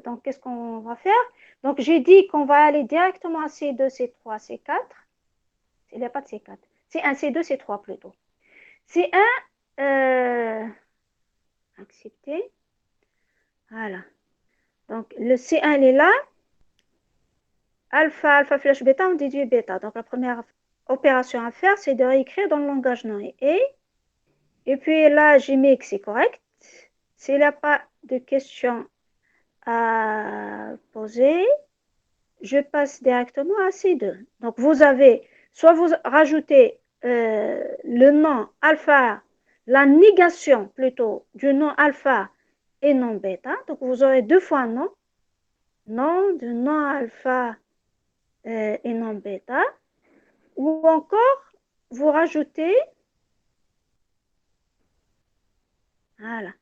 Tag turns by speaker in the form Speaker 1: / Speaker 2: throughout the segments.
Speaker 1: Donc, qu'est-ce qu'on va faire? Donc, j'ai dit qu'on va aller directement à C2, C3, C4. Il n'y a pas de C4. C1, C2, C3 plutôt. C1, accepter. Voilà. Donc, le C1, il est là. Alpha, alpha flash bêta, on déduit bêta. Donc, la première opération à faire, c'est de réécrire dans le langage Noé. Et puis là, j'ai mis que c'est correct. S'il n'y a pas de questions à poser, je passe directement à C2. Donc, vous avez, soit vous rajoutez le nom alpha, la négation plutôt du nom alpha et non bêta. Donc, vous aurez deux fois non. Non de non alpha et non bêta. Ou encore, vous rajoutez, voilà.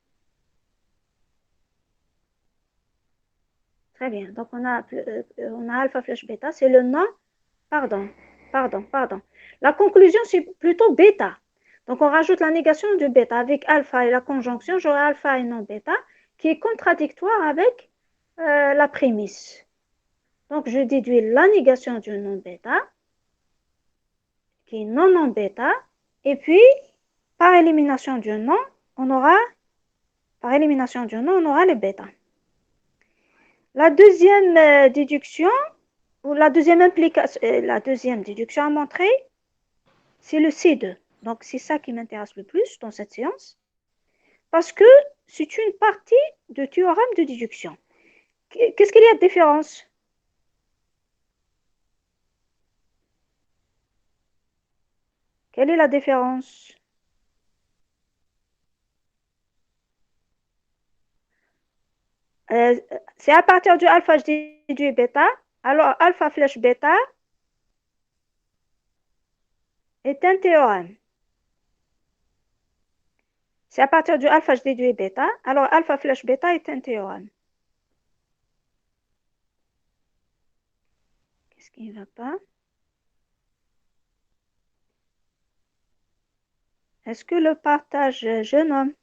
Speaker 1: Très bien. Donc, on a alpha flash bêta. C'est le nom. Pardon. La conclusion, c'est plutôt bêta. Donc, on rajoute la négation de bêta avec alpha et la conjonction. J'aurai alpha et non bêta qui est contradictoire avec la prémisse. Donc, je déduis la négation du non bêta qui est non bêta. Et puis, par élimination du non, on aura le bêta. La deuxième déduction, ou la deuxième implication, la deuxième déduction à montrer, c'est le C2. Donc, c'est ça qui m'intéresse le plus dans cette séance, parce que c'est une partie de théorème de déduction. Qu'est-ce qu'il y a de différence? Quelle est la différence? C'est à partir du alpha, je déduis bêta. Alors, alpha flèche bêta est un théorème. C'est à partir du alpha, je déduis bêta. Alors, alpha flèche bêta est un théorème. Qu'est-ce qui ne va pas? Est-ce que le partage, jeune homme,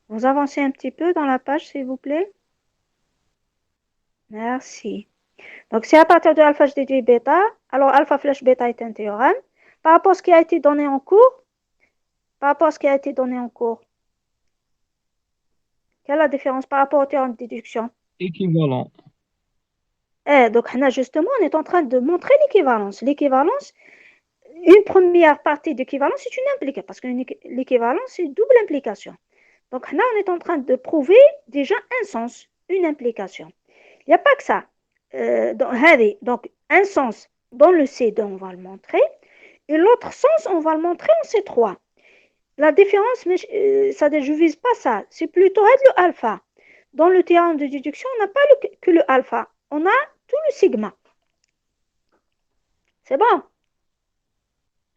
Speaker 1: vous avancez un petit peu dans la page, s'il vous plaît? Merci. Donc, c'est à partir de alpha, je déduis bêta. Alors, alpha flèche bêta est un théorème. Par rapport à ce qui a été donné en cours, quelle est la différence par rapport au théorème de déduction?
Speaker 2: Équivalent.
Speaker 1: Donc, justement, on est en train de montrer l'équivalence. L'équivalence, une première partie d'équivalence, c'est une implication, parce que l'équivalence, c'est double implication. Donc, là, on est en train de prouver déjà un sens, une implication. Il n'y a pas que ça. Donc, un sens dans le C2, on va le montrer. Et l'autre sens, on va le montrer en C3. La différence, je ne vise pas ça. C'est plutôt le alpha. Dans le théorème de déduction, on n'a pas que le alpha. On a tout le sigma. C'est bon?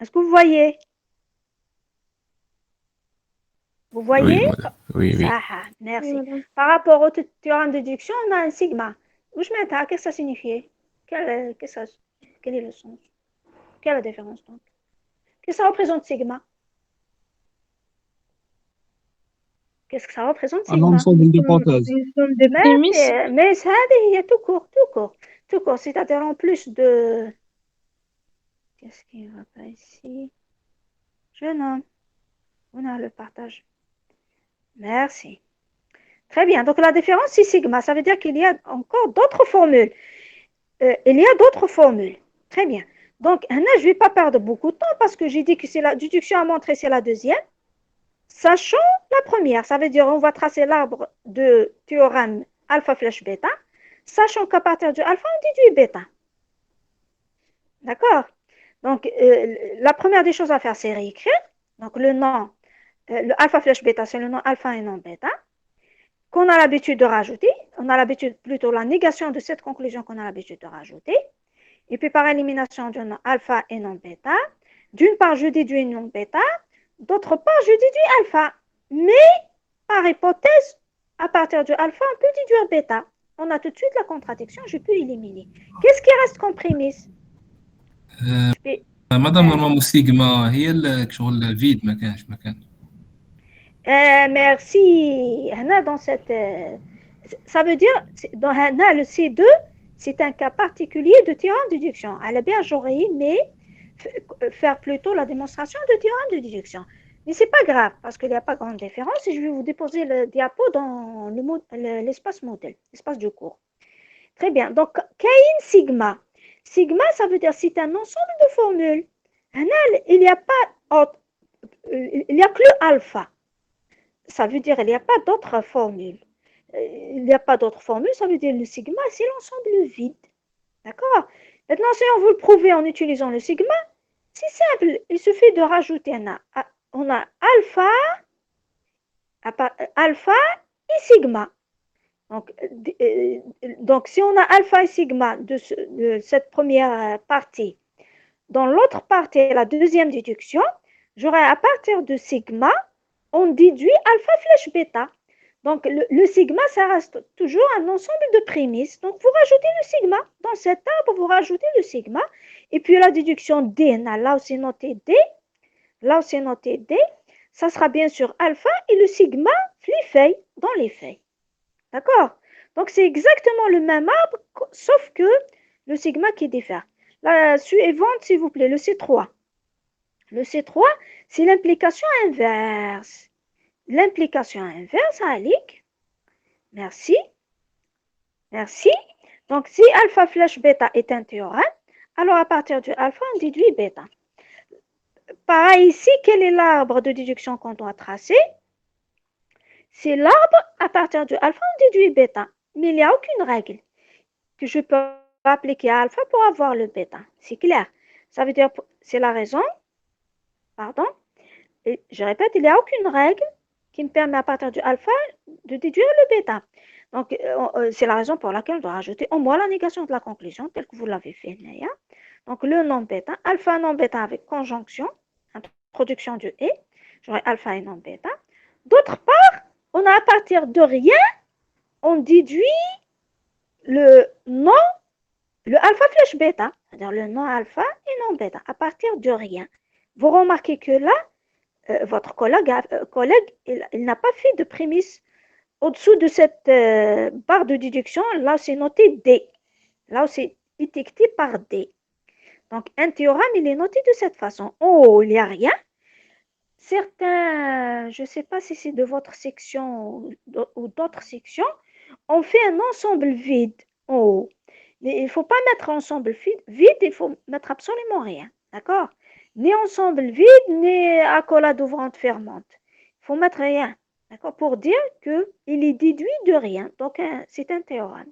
Speaker 1: Est-ce que vous voyez? Vous voyez?
Speaker 3: Oui, madame. Oui, oui.
Speaker 1: Ça, merci. Par rapport au théorème de déduction, on a un sigma. Qu'est-ce que ça signifie? Quel est le sens? Quelle est la différence donc? Qu'est-ce que ça représente sigma? Qu'est-ce que ça représente
Speaker 2: Un
Speaker 1: sigma?
Speaker 2: ensemble d'hypothèses.
Speaker 4: Une somme de prémices.
Speaker 1: Mais ça, il y a tout court. C'est-à-dire en plus de... Qu'est-ce qui ne va pas ici? Jeune homme, on a le partage. Merci. Très bien. Donc, la différence, c'est sigma. Ça veut dire qu'il y a encore d'autres formules. Très bien. Donc, je ne vais pas perdre beaucoup de temps parce que j'ai dit que c'est la déduction à montrer, c'est la deuxième. Sachant la première, ça veut dire on va tracer l'arbre de théorème alpha flèche bêta, sachant qu'à partir du alpha, on déduit bêta. D'accord? Donc, la première des choses à faire, c'est réécrire. Donc, le alpha flèche bêta, c'est le nom alpha et non bêta, qu'on a l'habitude de rajouter. On a l'habitude, plutôt la négation de cette conclusion qu'on a l'habitude de rajouter. Et puis, par élimination du nom alpha et non bêta, d'une part, je déduis non bêta, d'autre part, je déduis alpha. Mais, par hypothèse, à partir du alpha, on peut déduire bêta. On a tout de suite la contradiction, je peux éliminer. Qu'est-ce qui reste comme prémisse?
Speaker 3: مدام نورمالمون سيجما هي شغل فيد ما كانش
Speaker 1: Merci. Dans ça veut dire, dans le C2, c'est un cas particulier de théorème de déduction. À la base, j'aurais aimé faire plutôt la démonstration de théorème de déduction. Mais ce n'est pas grave, parce qu'il n'y a pas grande différence, et je vais vous déposer le diapo dans l'espace modèle, l'espace du cours. Très bien. Donc, K'in sigma. Sigma, ça veut dire c'est un ensemble de formules. Il n'y a pas, il n'y a que le alpha. Ça veut dire qu'il n'y a pas d'autres formules. Il n'y a pas d'autres formules, ça veut dire le sigma, c'est l'ensemble vide. D'accord? Maintenant, si on veut le prouver en utilisant le sigma, c'est simple. Il suffit de rajouter on a alpha et sigma. Donc, si on a alpha et sigma de cette première partie, dans l'autre partie, la deuxième déduction, j'aurai à partir de sigma, on déduit alpha flèche bêta. Donc, le sigma, ça reste toujours un ensemble de prémices. Donc, vous rajoutez le sigma. Dans cet arbre, vous rajoutez le sigma. Et puis, la déduction D, là où c'est noté D, ça sera bien sûr alpha et le sigma, les feuilles, dans les feuilles. D'accord? Donc, c'est exactement le même arbre, sauf que le sigma qui diffère. La suivante, s'il vous plaît, le C3. Le C3, c'est l'implication inverse. L'implication inverse, Alik. Merci. Merci. Donc, si alpha flèche bêta est un théorème, alors à partir du alpha, on déduit bêta. Pareil ici, quel est l'arbre de déduction qu'on doit tracer? C'est l'arbre à partir du alpha, on déduit bêta. Mais il n'y a aucune règle que je peux appliquer à alpha pour avoir le bêta. C'est clair. Ça veut dire, c'est la raison, pardon, et je répète, il n'y a aucune règle qui me permet à partir du alpha de déduire le bêta. Donc, c'est la raison pour laquelle on doit rajouter au moins la négation de la conclusion, telle que vous l'avez fait, Naya. Donc, le nom bêta, alpha non bêta avec conjonction, introduction du et, j'aurai alpha et non bêta. D'autre part, on a à partir de rien, on déduit le nom, le alpha flèche bêta, c'est-à-dire le nom alpha et non bêta, à partir de rien. Vous remarquez que là, votre collègue, il n'a pas fait de prémisse au-dessous de cette barre de déduction. Là, c'est noté D. Là, c'est étiqueté par D. Donc, un théorème, il est noté de cette façon. Oh, il n'y a rien. Certains, je ne sais pas si c'est de votre section ou d'autres sections, on fait un ensemble vide. Oh, mais il ne faut pas mettre ensemble vide, il faut mettre absolument rien. D'accord? Ni ensemble vide, ni accolade ouvrante fermante. Il faut mettre rien. D'accord? Pour dire qu'il est déduit de rien. Donc, c'est un théorème.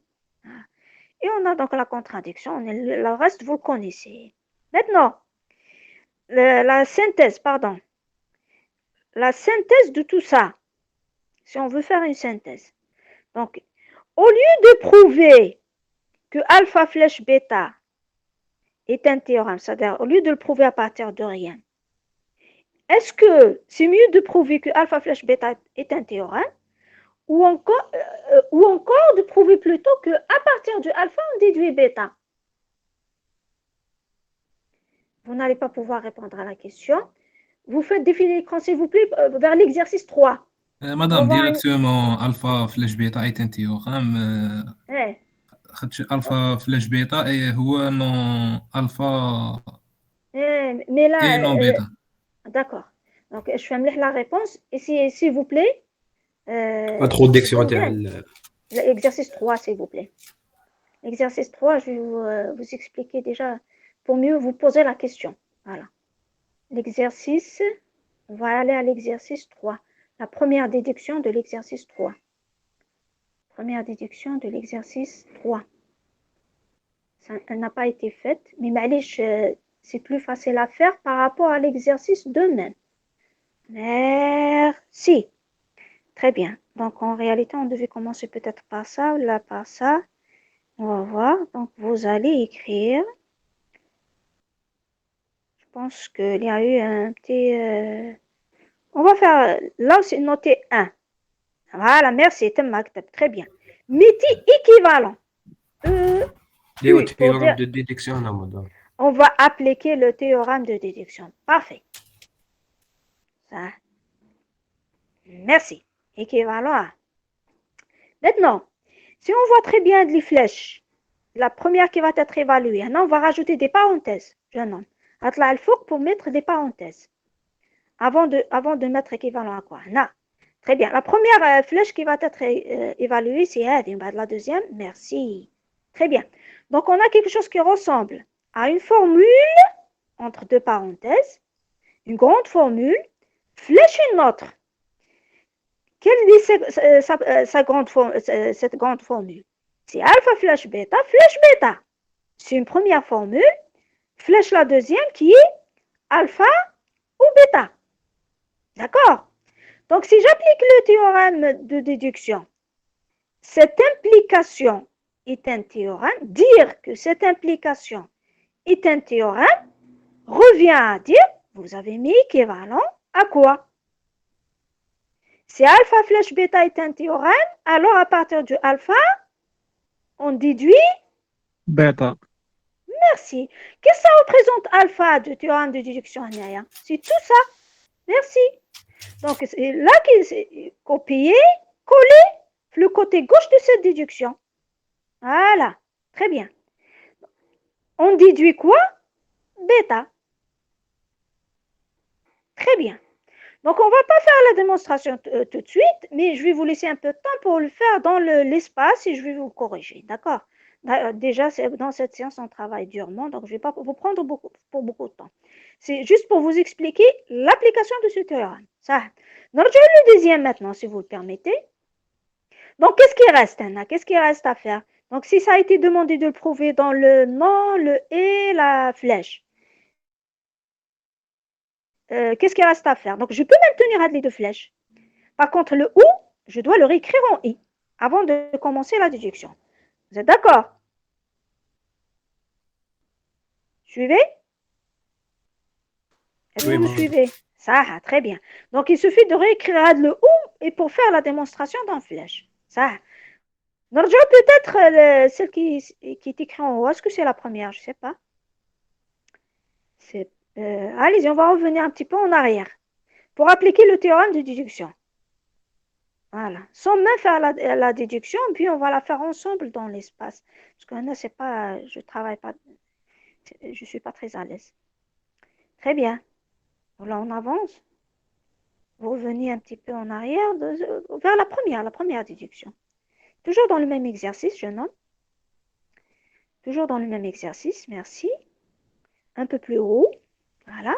Speaker 1: Et on a donc la contradiction. Le reste, vous le connaissez. Maintenant, la synthèse, pardon. La synthèse de tout ça, si on veut faire une synthèse. Donc, au lieu de prouver que alpha flèche bêta est un théorème, c'est-à-dire au lieu de le prouver à partir de rien, est-ce que c'est mieux de prouver que alpha flèche bêta est un théorème ou encore de prouver plutôt que à partir du alpha, on déduit bêta? Vous n'allez pas pouvoir répondre à la question. Vous faites défiler l'écran, s'il vous plaît, vers l'exercice 3.
Speaker 3: Madame, directement, alpha flèche bêta est un théorème.
Speaker 1: Ouais.
Speaker 3: alpha flèche bêta et هو non alpha
Speaker 1: Mais
Speaker 3: et non
Speaker 1: là,
Speaker 3: bêta.
Speaker 1: d'accord. Donc, je fais la réponse. Et s'il vous plaît,
Speaker 2: introduction
Speaker 1: l'exercice 3, s'il vous plaît. L'exercice 3, je vais vous expliquer déjà pour mieux vous poser la question. Voilà. L'exercice, on va aller à l'exercice 3. La première déduction de l'exercice 3. Première déduction de l'exercice 3. Elle n'a pas été faite, mais معليش, c'est plus facile à faire par rapport à l'exercice 2 même. Merci. Très bien. Donc, en réalité, on devait commencer peut-être par ça, là par ça. On va voir. Donc, vous allez écrire. Je pense qu'il y a eu un petit... On va faire... Là, c'est noté 1. Voilà, merci. Très bien. Mettez équivalent.
Speaker 2: théorème de déduction,
Speaker 1: on va appliquer le théorème de déduction. Parfait. Ça. Merci. Équivalent à. Maintenant, Si on voit très bien les flèches, la première qui va être évaluée, on va rajouter des parenthèses, jeune homme. هطلع الفوق pour mettre des parenthèses. Avant de mettre équivalent à quoi? Non. Très bien. La première flèche qui va être évaluée, c'est la deuxième. Merci. Très bien. Donc, on a quelque chose qui ressemble à une formule entre deux parenthèses, une grande formule, flèche une autre. Quelle est cette grande formule? C'est alpha flèche bêta. C'est une première formule. Flèche la deuxième qui est alpha ou bêta. D'accord? Donc, si j'applique le théorème de déduction, cette implication est un théorème. Dire que cette implication est un théorème revient à dire, vous avez mis équivalent à quoi? Si alpha flèche bêta est un théorème, alors à partir du alpha, on déduit
Speaker 3: bêta.
Speaker 1: Merci. Qu'est-ce que ça représente alpha du théorème de déduction? C'est tout ça. Merci. Donc, c'est là qu'il s'est copié, collé le côté gauche de cette déduction. Voilà. Très bien. On déduit quoi? Bêta. Très bien. Donc, on ne va pas faire la démonstration tout de suite, mais je vais vous laisser un peu de temps pour le faire dans l'espace et je vais vous corriger. D'accord? Déjà, dans cette séance, on travaille durement, donc je ne vais pas vous prendre beaucoup de temps. C'est juste pour vous expliquer l'application de ce théorème. Ça. Donc, je vais le deuxième maintenant, si vous le permettez. Donc, qu'est-ce qui reste, Anna? Qu'est-ce qui reste à faire? Donc, si ça a été demandé de le prouver dans le non, le et, la flèche, qu'est-ce qui reste à faire? Donc, je peux maintenir les deux flèches. Par contre, le ou, je dois le réécrire en i avant de commencer la déduction. Vous êtes d'accord? Suivez? Est-ce que vous suivez? Ça, très bien. Donc, il suffit de réécrire le ou et pour faire la démonstration dans flèche. Ça. Donc, peut-être celle qui est écrite en haut. Est-ce que c'est la première? Je ne sais pas. Allez-y, on va revenir un petit peu en arrière pour appliquer le théorème de déduction. Voilà. Sans même faire la déduction, puis on va la faire ensemble dans l'espace. Parce que là, c'est pas, je travaille pas, je suis pas très à l'aise. Très bien. Là, on avance. Vous revenez un petit peu en arrière vers la première déduction. Toujours dans le même exercice, jeune homme. Toujours dans le même exercice, merci. Un peu plus haut. Voilà.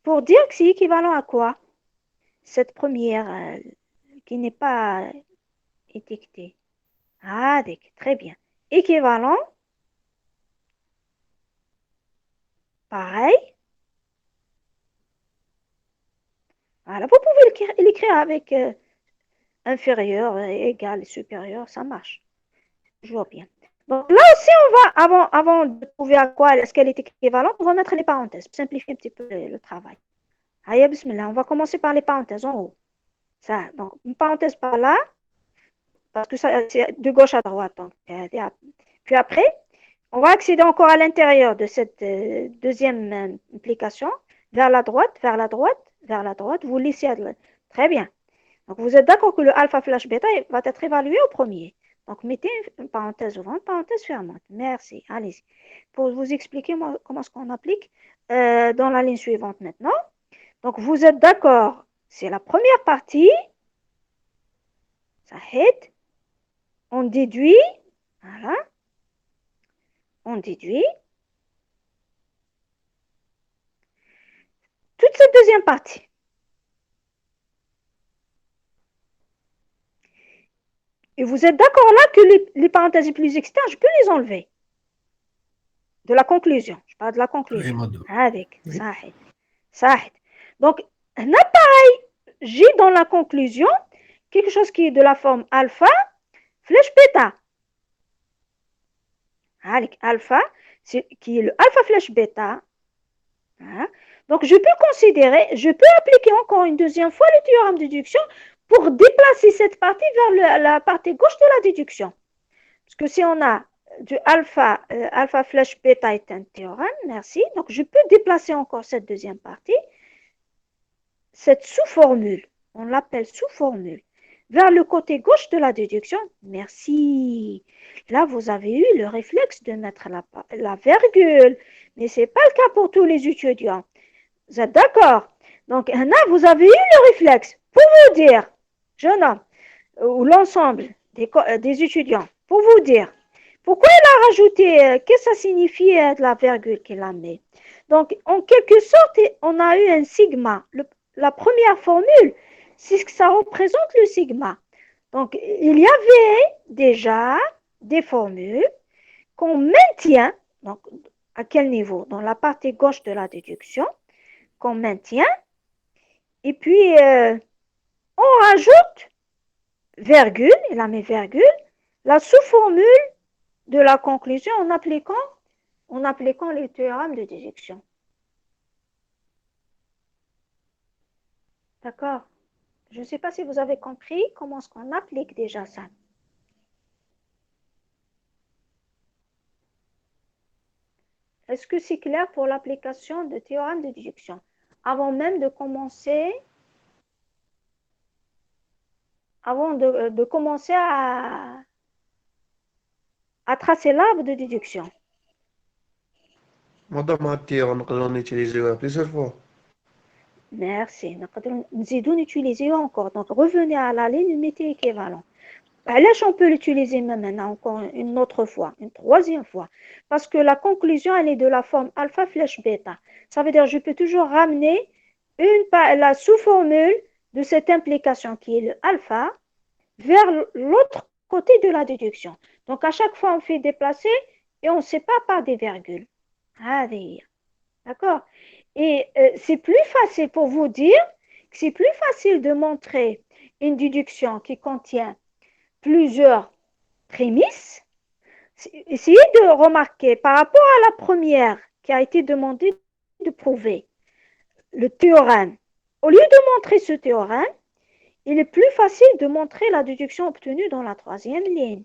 Speaker 1: Pour dire que c'est équivalent à quoi? Cette première qui n'est pas étiquetée. Ah, très bien. Équivalent. Pareil. Voilà. Vous pouvez l'écrire avec inférieur, égal, supérieur. Ça marche. Je vois bien. Donc là aussi, on va, avant de trouver à quoi est-ce qu'elle est équivalente, on va mettre les parenthèses pour simplifier un petit peu le travail. Aïe, bismillah, on va commencer par les parenthèses en haut. Ça, donc, une parenthèse par là, parce que ça, c'est de gauche à droite. Donc, puis après, on va accéder encore à l'intérieur de cette deuxième implication, vers la droite, vers la droite, vers la droite. Vous laissez très bien. Donc, vous êtes d'accord que le alpha flash bêta va être évalué au premier. Donc, mettez une parenthèse ouvrante, parenthèse fermante. Merci. Allez-y. Pour vous expliquer comment est-ce qu'on applique dans la ligne suivante maintenant. Donc, vous êtes d'accord. C'est la première partie. Ça hit. On déduit. Voilà. On déduit. Toute cette deuxième partie. Et vous êtes d'accord là que les parenthèses plus externes, je peux les enlever. De la conclusion. Je parle de la conclusion. Avec. Sahid. Donc, pareil, j'ai dans la conclusion quelque chose qui est de la forme alpha, flèche bêta. Alpha, qui est le alpha flèche bêta. Hein? Donc, je peux appliquer encore une deuxième fois le théorème de déduction pour déplacer cette partie vers la partie gauche de la déduction. Parce que si on a du alpha, alpha flèche bêta est un théorème, merci. Donc, je peux déplacer encore cette deuxième partie, cette sous-formule. On l'appelle sous-formule. vers le côté gauche de la déduction. Merci. Là, vous avez eu le réflexe de mettre la virgule. Mais ce n'est pas le cas pour tous les étudiants. Vous êtes d'accord? Donc, là, vous avez eu le réflexe pour vous dire, jeune homme, ou l'ensemble des étudiants, pour vous dire, pourquoi il a rajouté, qu'est-ce que ça signifie de la virgule qu'il a mis? Donc, en quelque sorte, on a eu un sigma. La première formule, c'est ce que ça représente le sigma. Donc, il y avait déjà des formules qu'on maintient. Donc, à quel niveau? Dans la partie gauche de la déduction, qu'on maintient. Et puis, on rajoute virgule, il a mis virgule, la sous-formule de la conclusion en appliquant les théorèmes de déduction. D'accord? Je ne sais pas si vous avez compris comment est-ce qu'on applique déjà ça. Est-ce que c'est clair pour l'application de théorème de déduction? Avant même de commencer, commencer à tracer l'arbre de déduction.
Speaker 4: Madame Attir, on peut l'utiliser plusieurs fois.
Speaker 1: Merci. Nous utiliser encore. Donc, revenez à la ligne, mettez équivalent. Là, on peut l'utiliser maintenant encore une autre fois, une troisième fois. Parce que la conclusion, elle est de la forme alpha flèche bêta. Ça veut dire que je peux toujours ramener la sous-formule de cette implication qui est le alpha vers l'autre côté de la déduction. Donc, à chaque fois, on fait déplacer et on ne sépare par des virgules. D'accord? Et c'est plus facile pour vous dire que c'est plus facile de montrer une déduction qui contient plusieurs prémices. Essayez de remarquer par rapport à la première qui a été demandé de prouver le théorème. Au lieu de montrer ce théorème, il est plus facile de montrer la déduction obtenue dans la troisième ligne.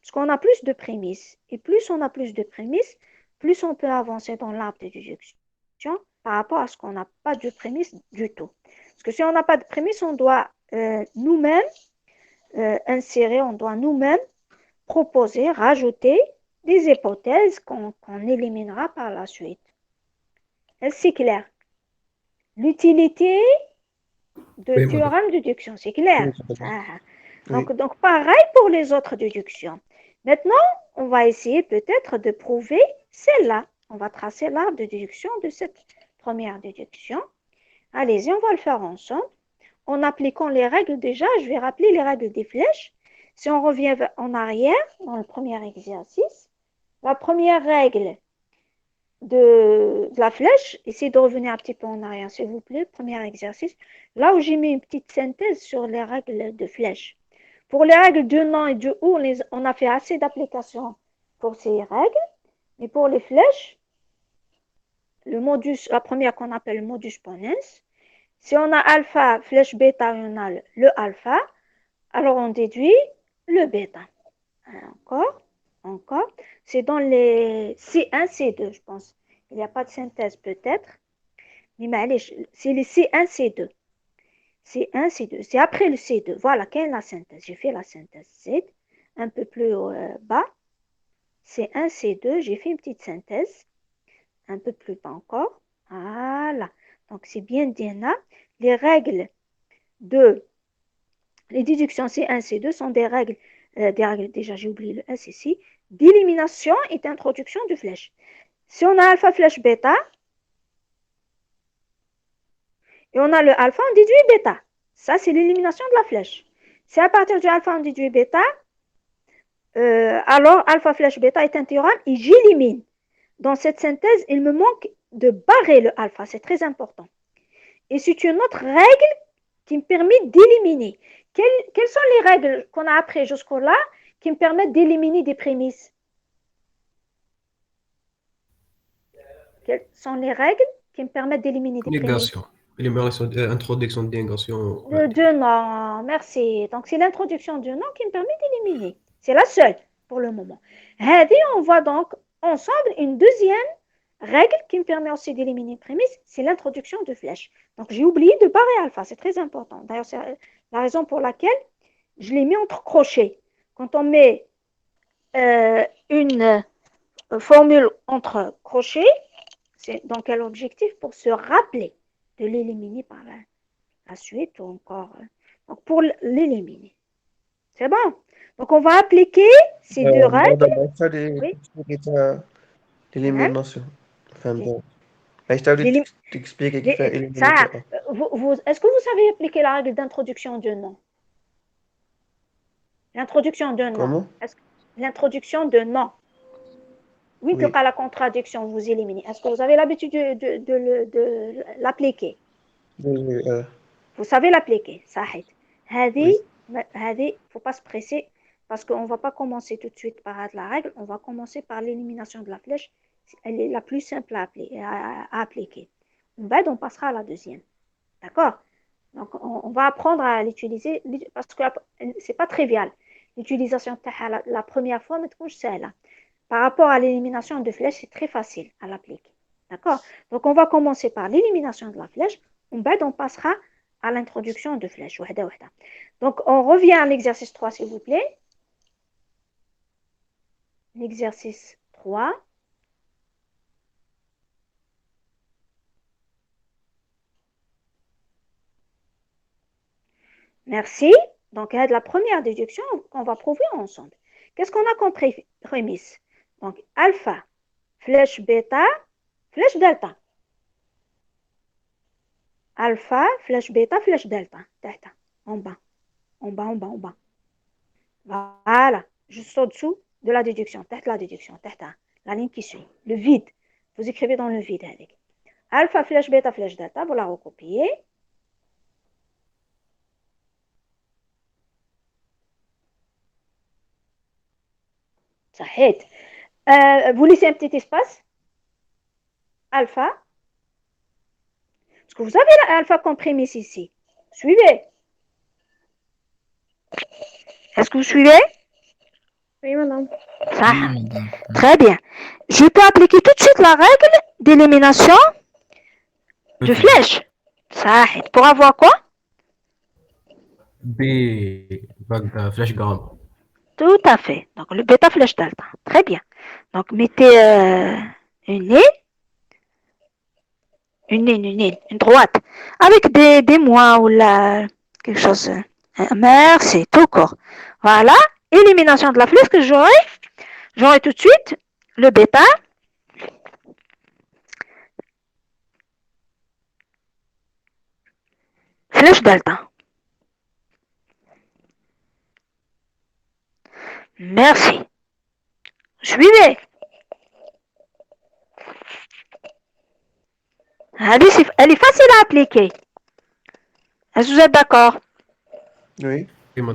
Speaker 1: Parce qu'on a plus de prémices. Et plus on a plus de prémices, plus on peut avancer dans l'arbre de déduction par rapport à ce qu'on n'a pas de prémices du tout. Parce que si on n'a pas de prémices, on doit nous-mêmes insérer, on doit nous-mêmes proposer, rajouter des hypothèses qu'on éliminera par la suite. C'est clair. L'utilité de théorème de déduction, c'est clair. Donc, pareil pour les autres déductions. Maintenant, on va essayer peut-être de prouver celle-là. On va tracer l'arbre de déduction de cette première déduction. Allez-y, on va le faire ensemble. En appliquant les règles déjà, je vais rappeler les règles des flèches. Si on revient en arrière, dans le premier exercice, la première règle de la flèche, essayez de revenir un petit peu en arrière, s'il vous plaît, premier exercice, là où j'ai mis une petite synthèse sur les règles de flèche. Pour les règles de non et de ou, on a fait assez d'applications pour ces règles, mais pour les flèches, le modus, la première qu'on appelle le modus ponens, si on a alpha, flèche bêta, et on a le alpha, alors on déduit le bêta. Encore. C'est dans les C1, C2, je pense. Il n'y a pas de synthèse peut-être. Mais c'est les C1, C2. C1, C2. C'est après le C2. Voilà, quelle est la synthèse? J'ai fait la synthèse. C'est un peu plus bas. C1, C2. J'ai fait une petite synthèse. Un peu plus bas encore. Voilà. Donc, c'est bien DNA. Les règles les déductions C1, C2 sont des règles, déjà j'ai oublié le S ici, d'élimination et d'introduction de flèche. Si on a alpha flèche bêta, et on a le alpha, on déduit bêta. Ça, c'est l'élimination de la flèche. Si à partir du alpha, on déduit bêta, alors alpha flèche bêta est un théorème et j'élimine. Dans cette synthèse, il me manque de barrer le alpha, c'est très important. Et c'est une autre règle qui me permet d'éliminer. Quelles sont les règles qu'on a appris jusqu'au-là qui me permettent d'éliminer des prémices? Quelles sont les règles qui me permettent d'éliminer des prémices?
Speaker 2: Introduction de négation.
Speaker 1: De non, merci. Donc, c'est l'introduction de non qui me permet d'éliminer. C'est la seule pour le moment. Et on voit donc ensemble une deuxième règle qui me permet aussi d'éliminer une prémisse, c'est l'introduction de flèche. Donc, j'ai oublié de barrer alpha, c'est très important. D'ailleurs, c'est la raison pour laquelle je l'ai mis entre crochets. Quand on met une formule entre crochets, c'est dans quel objectif? Pour se rappeler de l'éliminer par la suite ou encore donc pour l'éliminer. C'est bon. Donc on va appliquer ces deux règles. Oui.
Speaker 4: L'élimination. T'expliques qui fait éliminer.
Speaker 1: Est-ce que vous savez appliquer la règle d'introduction d'un nom? L'introduction d'un nom.
Speaker 4: Comment?
Speaker 1: L'introduction d'un nom. Oui,
Speaker 4: Oui.
Speaker 1: à la contradiction, vous éliminez. Est-ce que vous avez l'habitude de l'appliquer? Vous savez l'appliquer. صحيح. هذه faut pas se presser parce qu'on va pas commencer tout de suite par la règle. On va commencer par l'élimination de la flèche. Elle est la plus simple à appliquer. On passera à la deuxième. D'accord? Donc, on va apprendre à l'utiliser parce que c'est pas trivial. L'utilisation de la première fois, mais là. Par rapport à l'élimination de flèches, c'est très facile à l'appliquer. D'accord? Donc, on va commencer par l'élimination de la flèche. On passera à l'introduction de flèches. Donc, on revient à l'exercice 3, s'il vous plaît. L'exercice 3. Merci. Donc, la première déduction qu'on va prouver ensemble. Qu'est-ce qu'on a comme prémisse? Donc, alpha, flèche bêta, flèche delta. Alpha, flèche bêta, flèche delta. Delta. En bas. En bas, en bas, en bas. Voilà. Juste au-dessous de la déduction. La déduction. La ligne qui suit. Le vide. Vous écrivez dans le vide avec. Alpha, flèche bêta, flèche delta. Vous la recopiez. Ça aide. Vous laissez un petit espace. Alpha. Parce que vous avez l'alpha comme prémisse ici. Suivez. Est-ce que vous suivez?
Speaker 5: Oui, madame.
Speaker 1: Ça.
Speaker 3: Oui, madame.
Speaker 1: Très bien. Je peux appliquer tout de suite la règle d'élimination de flèche. Ça. Pour avoir quoi?
Speaker 2: B بعد فلاش جرام.
Speaker 1: Tout à fait. Donc, le bêta flèche delta. Très bien. Donc, mettez une ligne, une droite. Avec des mois ou quelque chose. Merci, tout court. Voilà. Élimination de la flèche que j'aurai tout de suite le bêta. Flèche delta. Merci. Suivez. Elle est facile à appliquer. Est-ce que vous êtes d'accord?
Speaker 4: Oui.
Speaker 1: Elle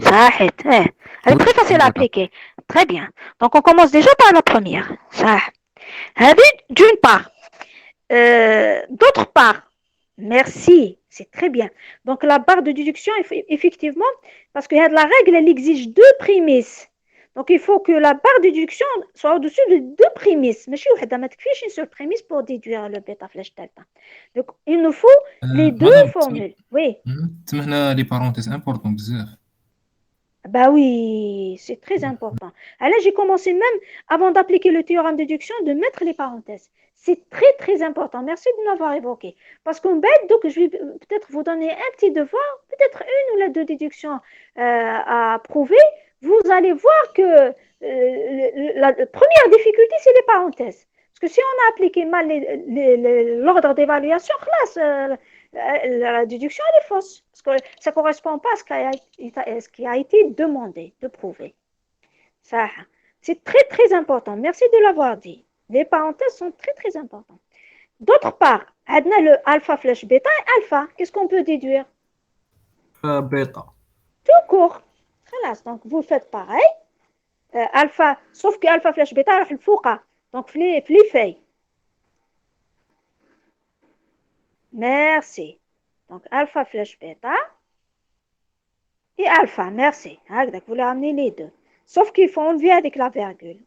Speaker 1: est très facile à appliquer. Très bien. Donc, on commence déjà par la première. D'une part. D'autre part. Merci. C'est très bien. Donc, la barre de déduction, effectivement, parce que la règle, elle exige deux prémices. Donc, il faut que la barre de déduction soit au-dessus de deux prémices. Mais je suis une seule prémisse pour déduire le bêta flèche delta. Donc, il nous faut les deux formules. Oui.
Speaker 3: تمهنا les parenthèses importantes بزاف.
Speaker 1: Bah oui, c'est très important. Alors, j'ai commencé même, avant d'appliquer le théorème de déduction, de mettre les parenthèses. C'est très, très important. Merci de m'avoir évoqué. Parce qu'en bête, donc, je vais peut-être vous donner un petit devoir, peut-être une ou la deux déductions à prouver. Vous allez voir que la première difficulté, c'est les parenthèses. Parce que si on a appliqué mal l'ordre d'évaluation, la déduction, elle est fausse. Parce que ça ne correspond pas à ce qui a été demandé de prouver. Ça, c'est très, très important. Merci de l'avoir dit. Les parenthèses sont très, très importantes. D'autre part, on a le alpha flèche bêta et alpha. Qu'est-ce qu'on peut déduire?
Speaker 2: بيتا.
Speaker 1: Tout court. Donc, vous faites pareil. Alpha, sauf que alpha flèche bêta, راح الفوقة. Donc, في les feuilles. Merci. Donc, alpha flèche bêta et alpha. Merci. Donc, vous les ramenez les deux. Sauf qu'il faut enlever avec la virgule.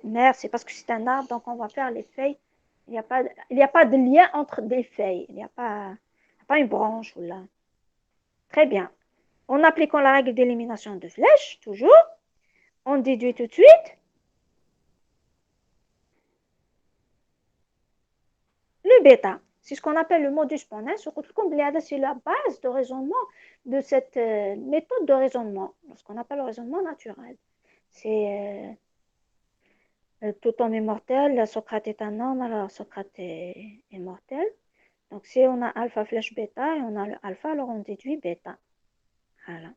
Speaker 1: Merci, parce que c'est un arbre, donc on va faire les feuilles. Il n'y a pas de lien entre des feuilles. Il n'y a pas une branche ou là. Très bien. en appliquant la règle d'élimination de flèche, toujours, on déduit tout de suite le bêta. C'est ce qu'on appelle le modus ponens. C'est la base de raisonnement de cette méthode de raisonnement, ce qu'on appelle le raisonnement naturel. C'est tout homme est mortel, Socrate est un homme, alors Socrate est mortel. Donc si on a alpha flèche bêta et on a le alpha, alors on déduit bêta. Voilà.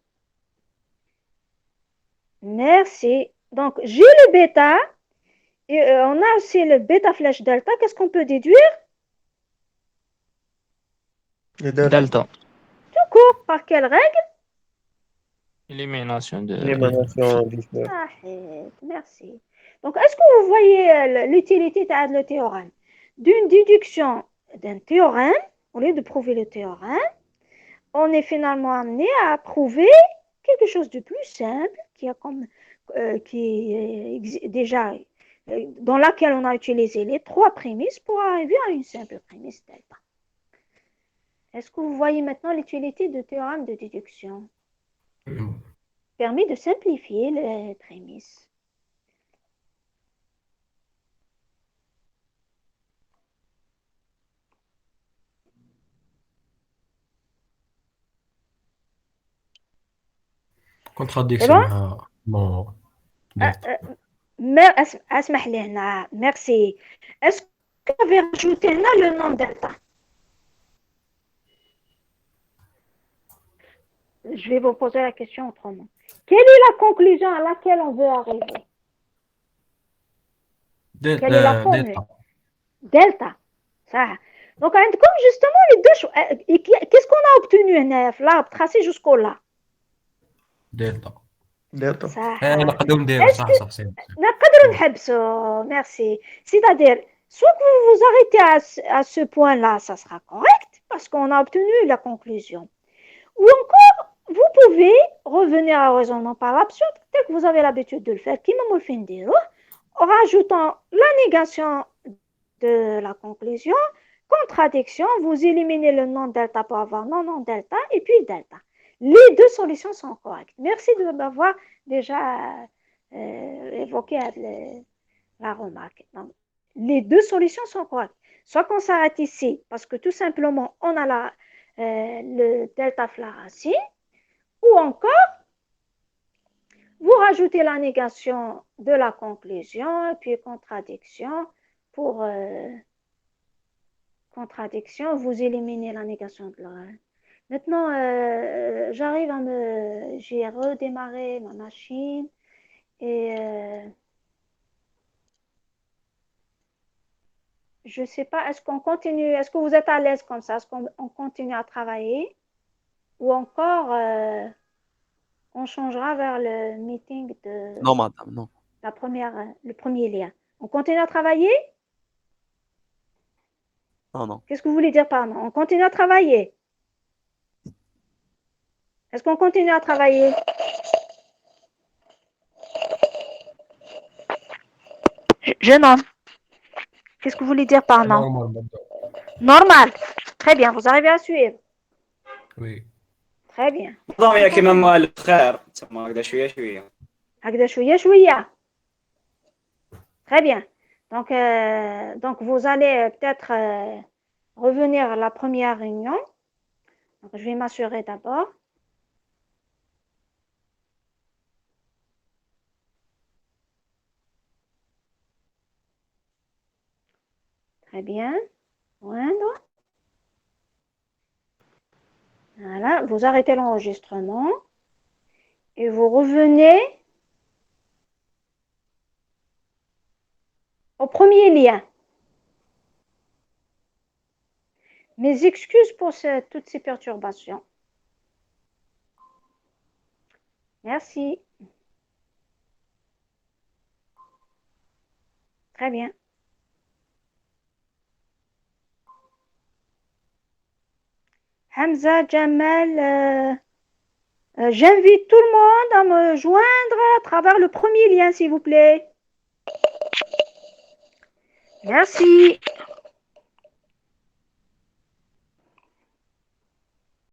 Speaker 1: Merci. Donc j'ai le bêta et on a aussi le bêta flèche delta. Qu'est-ce qu'on peut déduire?
Speaker 4: Le delta.
Speaker 1: Tout court. Par quelle règle?
Speaker 6: Élimination de...
Speaker 4: L'élimination du flèche.
Speaker 1: Merci. Donc, est-ce que vous voyez l'utilité de le théorème? D'une déduction d'un théorème, au lieu de prouver le théorème, on est finalement amené à prouver quelque chose de plus simple qui est déjà dans laquelle on a utilisé les trois prémices pour arriver à une simple prémisse delta. Est-ce que vous voyez maintenant l'utilité du théorème de déduction? Permet de simplifier les prémices.
Speaker 2: Contradiction. Bon.
Speaker 1: اسمح لي هنا. Merci. Est-ce que vous avez rajouté là le nom delta? Je vais vous poser la question autrement. Quelle est la conclusion à laquelle on veut arriver? Quelle est la formule? Delta. Ça. Donc, comme justement les deux choses. Qu'est-ce qu'on a obtenu là, tracé jusqu'au là?
Speaker 2: Delta.
Speaker 4: Delta.
Speaker 2: نقدروا نديروا صح.
Speaker 1: نقدروا نحبسوا. Merci. C'est-à-dire, soit que vous vous arrêtez à ce point-là, ça sera correct, parce qu'on a obtenu la conclusion. Ou encore, vous pouvez revenir à raisonnement par l'absurde, tel que vous avez l'habitude de le faire, en rajoutant la négation de la conclusion, contradiction, vous éliminez le nom delta pour avoir non delta, et puis delta. Les deux solutions sont correctes. Merci de m'avoir déjà évoqué la remarque. Donc, les deux solutions sont correctes. Soit qu'on s'arrête ici, parce que tout simplement, on a le delta racine, ou encore, vous rajoutez la négation de la conclusion, et puis contradiction. Pour contradiction, vous éliminez la négation de l'oral. Maintenant, j'arrive j'ai redémarré ma machine et je ne sais pas, est-ce qu'on continue, est-ce que vous êtes à l'aise comme ça? Est-ce qu'on continue à travailler? Ou encore, on changera vers le meeting de...
Speaker 7: Non, madame, non.
Speaker 1: Le premier lien. On continue à travailler?
Speaker 7: Non.
Speaker 1: Qu'est-ce que vous voulez dire par non? On continue à travailler? Est-ce qu'on continue à travailler? Jeune homme. Qu'est-ce que vous voulez dire par non? Normal. Très bien. Vous arrivez à suivre?
Speaker 2: Oui.
Speaker 1: Très bien.
Speaker 8: نظام كما ما الخير تما هكذا شويه شويه.
Speaker 1: هكذا شويه شويه. Très bien. Donc vous allez peut-être revenir à la première réunion. Donc je vais m'assurer d'abord. Très bien. Voilà. Voilà, vous arrêtez l'enregistrement et vous revenez au premier lien. Mes excuses pour toutes ces perturbations. Merci. Très bien. Hamza, Jamal, j'invite tout le monde à me joindre à travers le premier lien, s'il vous plaît. Merci.